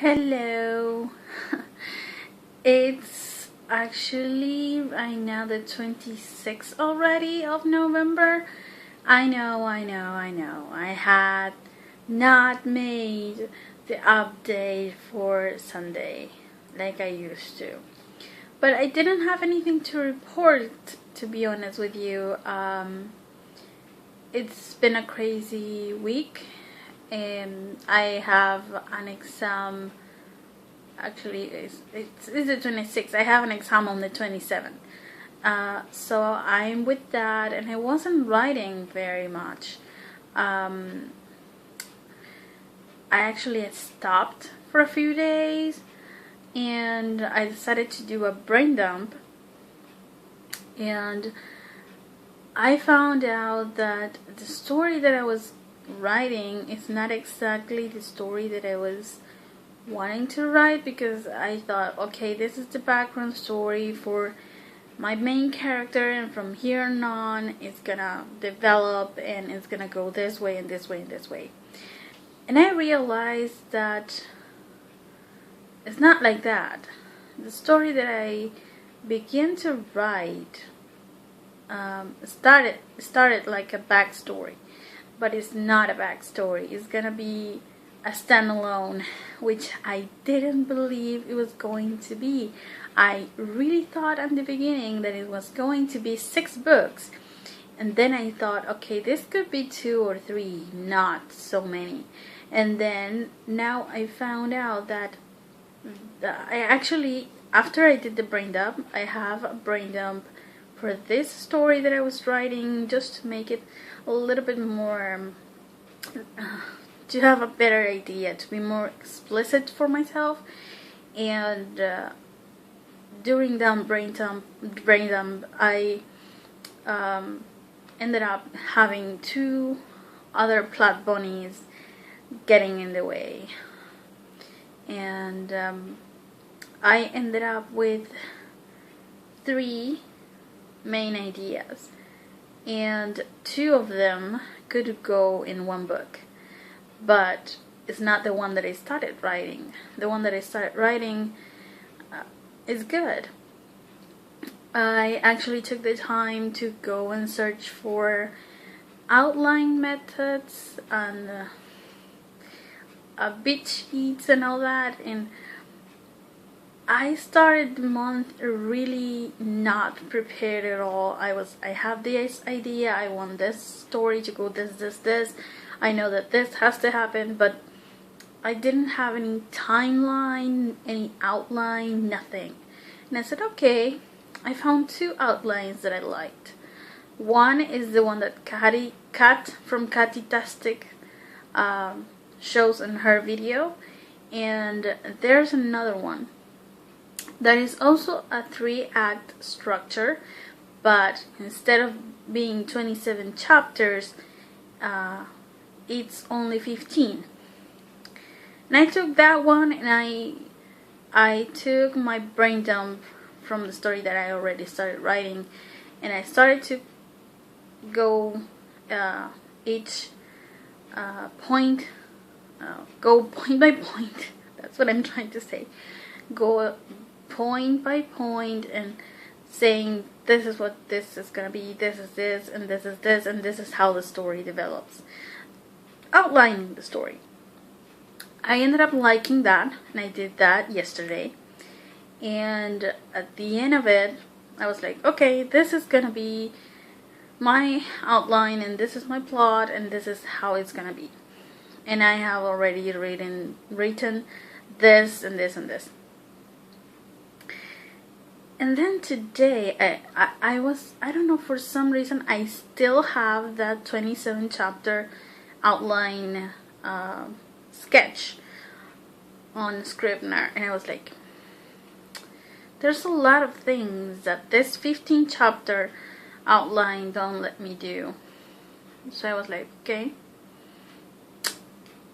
Hello. It's actually right now the 26th already of November. I know. I had not made the update for Sunday like I used to. But I didn't have anything to report, to be honest with you. It's been a crazy week, and I have an exam. Actually, it's the 26th. I have an exam on the 27th. So I'm with that, and I wasn't writing very much. I actually stopped for a few days, and I decided to do a brain dump. And I found out that the story that I was writing is not exactly the story that I was wanting to write, because I thought, okay, this is the background story for my main character, and from here on it's gonna develop and it's gonna go this way and this way and this way. And I realized that it's not like that. The story that I began to write started like a backstory, but it's not a backstory. It's gonna be a standalone, which I didn't believe it was going to be. I really thought at the beginning that it was going to be 6 books, and then I thought, okay, this could be 2 or 3, not so many. And then now I found out that I actually, after I did the brain dump, I have a brain dump for this story that I was writing, just to make it a little bit more, to have a better idea, to be more explicit for myself. And during that brain dump, I ended up having 2 other plot bunnies getting in the way, and I ended up with 3 main ideas, and 2 of them could go in 1 book, but it's not the one that I started writing. The one that I started writing is good. I actually took the time to go and search for outline methods and beat sheets and all that, and I started the month really not prepared at all. I have this idea, I want this story to go this. I know that this has to happen, but I didn't have any timeline, any outline, nothing. And I said, okay, I found 2 outlines that I liked. One is the one that Kat from Katitastic shows in her video, and there's another one that is also a 3-act structure, but instead of being 27 chapters, it's only 15. And I took that one, and I took my brain dump from the story that I already started writing, and I started to go each point, go point by point. That's what I'm trying to say. Go point by point and saying, this is what this is gonna be, this is this, and this is this, and this is how the story develops. Outlining the story. I ended up liking that, and I did that yesterday. And at the end of it, I was like, okay, this is gonna be my outline, and this is my plot, and this is how it's gonna be. And I have already written this and this and this. And then today, I don't know, for some reason I still have that 27 chapter outline sketch on Scrivener, and I was like, there's a lot of things that this 15 chapter outline don't let me do. So I was like, okay,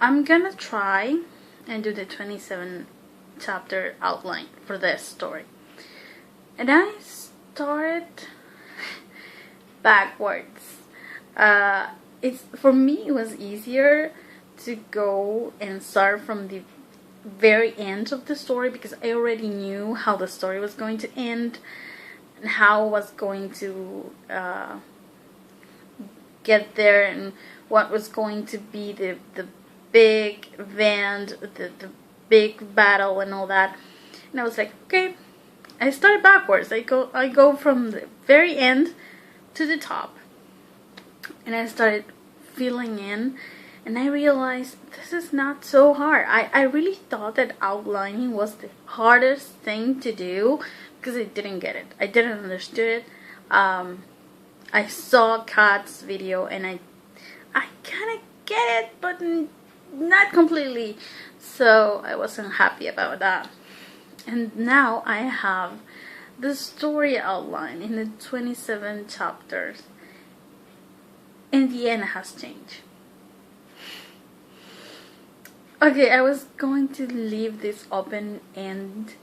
I'm gonna try and do the 27 chapter outline for this story. And I started backwards. For me it was easier to go and start from the very end of the story, because I already knew how the story was going to end and how it was going to get there, and what was going to be the big event, the big battle and all that. And I was like, okay, I started backwards. I go from the very end to the top, and I started filling in, and I realized this is not so hard. I really thought that outlining was the hardest thing to do, because I didn't get it. I didn't understand it. I saw Kat's video, and I kind of get it, but not completely. So I wasn't happy about that. And now I have the story outline in the 27 chapters. And the end has changed. Okay, I was going to leave this open end,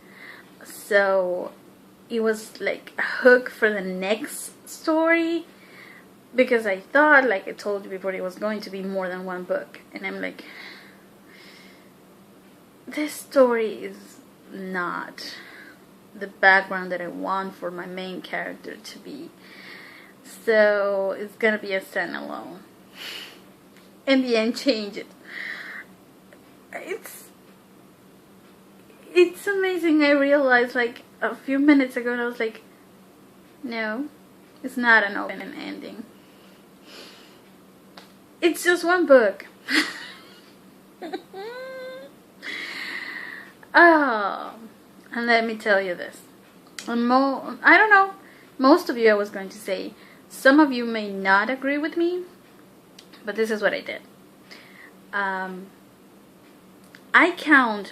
so it was like a hook for the next story, because I thought, like I told you before, it was going to be more than one book. And I'm like, this story is not the background that I want for my main character to be, so it's gonna be a standalone. In the end, change it. It's amazing. I realized like a few minutes ago, and I was like, no, it's not an open ending. It's just one book. Oh, and let me tell you this. I don't know, most of you, I was going to say, some of you may not agree with me, but this is what I did. I count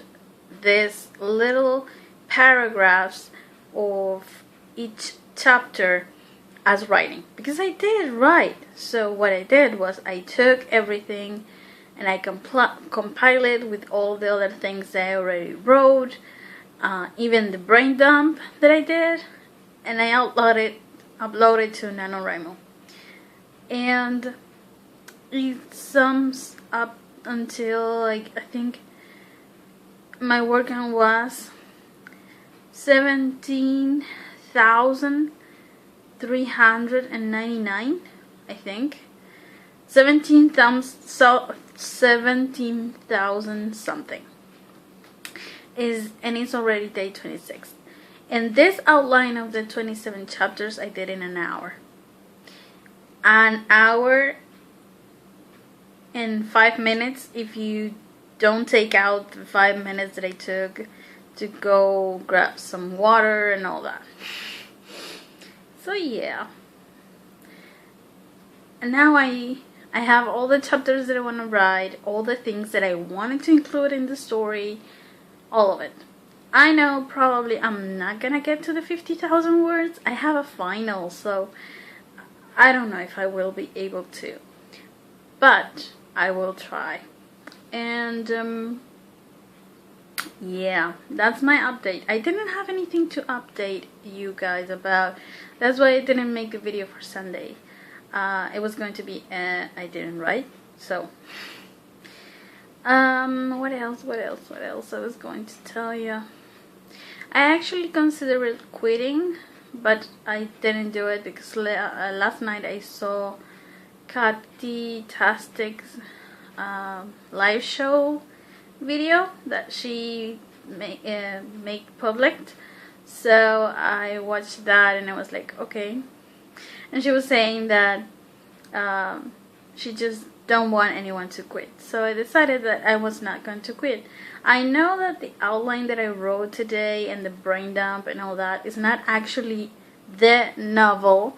these little paragraphs of each chapter as writing, because I did it right. So what I did was I took everything and I compiled it with all the other things that I already wrote, even the brain dump that I did, and I uploaded to NaNoWriMo. And it sums up until, like, I think my work count was 17,399, I think. 17,000 something. And it's already day 26. And this outline of the 27 chapters I did in an hour. An hour and 5 minutes if you don't take out the 5 minutes that I took to go grab some water and all that. So yeah. And now I have all the chapters that I want to write, all the things that I wanted to include in the story, all of it. I know probably I'm not gonna get to the 50,000 words. I have a final, so I don't know if I will be able to. But I will try. And yeah, that's my update. I didn't have anything to update you guys about. That's why I didn't make the video for Sunday. It was going to be I didn't write. So what else I was going to tell you. I actually considered quitting, but I didn't do it because last night I saw Katy Tastic's live show video that she make public. So I watched that and I was like, okay. And she was saying that she just don't want anyone to quit. So I decided that I was not going to quit. I know that the outline that I wrote today and the brain dump and all that is not actually the novel,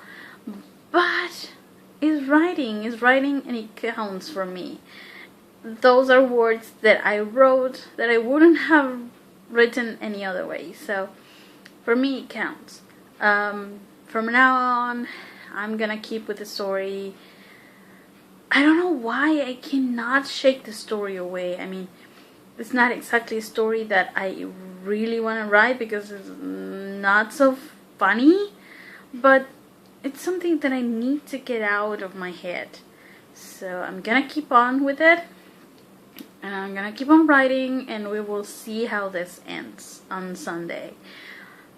but it's writing and it counts for me. Those are words that I wrote that I wouldn't have written any other way. So for me it counts. From now on, I'm gonna keep with the story. I don't know why I cannot shake the story away. I mean, it's not exactly a story that I really want to write because it's not so funny, but it's something that I need to get out of my head. So I'm gonna keep on with it. and I'm gonna keep on writing, and we will see how this ends on Sunday.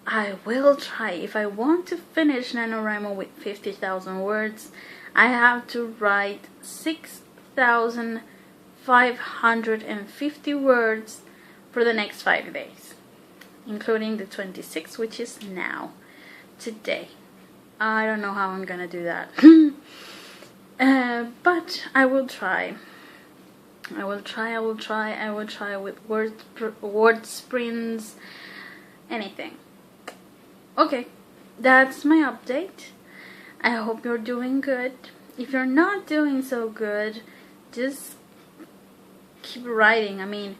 I will try. If I want to finish NaNoWriMo with 50,000 words, I have to write 6,550 words for the next 5 days, including the 26th, which is now, today. I don't know how I'm gonna do that. But I will try. I will try with word sprints, anything. Okay, that's my update. I hope you're doing good. If you're not doing so good, just keep writing. I mean,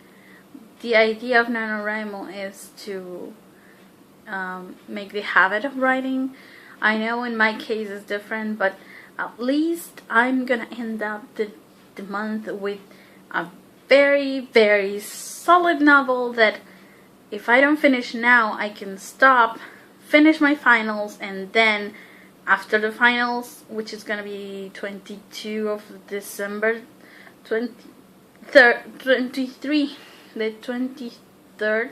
the idea of NaNoWriMo is to make the habit of writing. I know in my case it's different, but at least I'm gonna end up the month with a very, very solid novel that if I don't finish now, I can stop, finish my finals, and then after the finals, which is gonna be 22 of December, 23, the 23rd,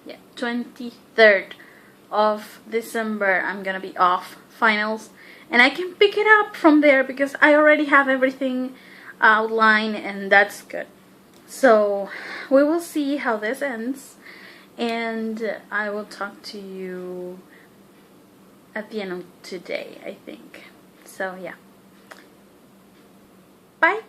yeah, 23rd of December, I'm gonna be off finals, and I can pick it up from there because I already have everything outlined, and that's good. So we will see how this ends, and I will talk to you at the end of today, I think. So yeah, bye.